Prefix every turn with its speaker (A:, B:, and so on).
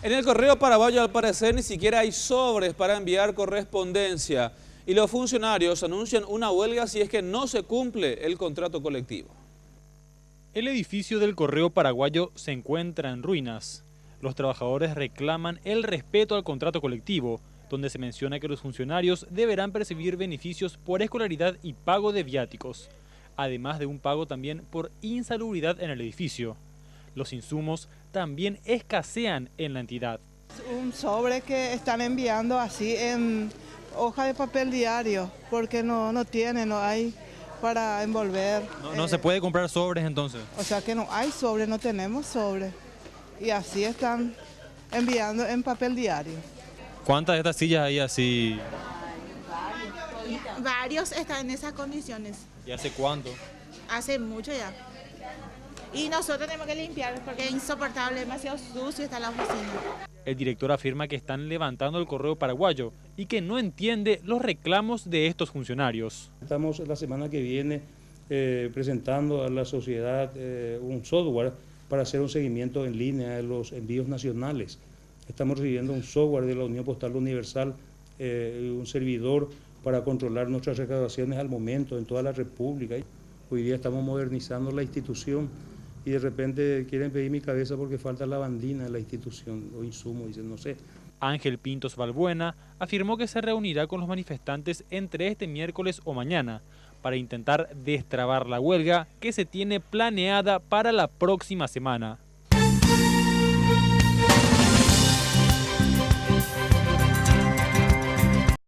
A: En el correo paraguayo, al parecer, ni siquiera hay sobres para enviar correspondencia y los funcionarios anuncian una huelga si es que no se cumple el contrato colectivo.
B: El edificio del correo paraguayo se encuentra en ruinas. Los trabajadores reclaman el respeto al contrato colectivo, donde se menciona que los funcionarios deberán percibir beneficios por escolaridad y pago de viáticos, además de un pago también por insalubridad en el edificio. Los insumos también escasean en la entidad.
C: Un sobre que están enviando así en hoja de papel diario, porque no hay para envolver.
B: No se puede comprar sobres entonces.
C: O sea que no hay sobre, no tenemos sobre. Y así están enviando en papel diario.
B: ¿Cuántas de estas sillas hay así?
D: Varios están en esas condiciones.
B: ¿Y hace cuánto?
D: Hace mucho ya. Y nosotros tenemos que limpiar porque es insoportable, demasiado sucio está la oficina.
B: El director afirma que están levantando el correo paraguayo y que no entiende los reclamos de estos funcionarios.
E: Estamos la semana que viene presentando a la sociedad un software para hacer un seguimiento en línea de los envíos nacionales. Estamos recibiendo un software de la Unión Postal Universal, un servidor para controlar nuestras recaudaciones al momento en toda la República. Hoy día estamos modernizando la institución y de repente quieren pedir mi cabeza porque falta lavandina en la institución o insumos, dicen, no sé.
B: Ángel Pintos Balbuena afirmó que se reunirá con los manifestantes entre este miércoles o mañana para intentar destrabar la huelga que se tiene planeada para la próxima semana.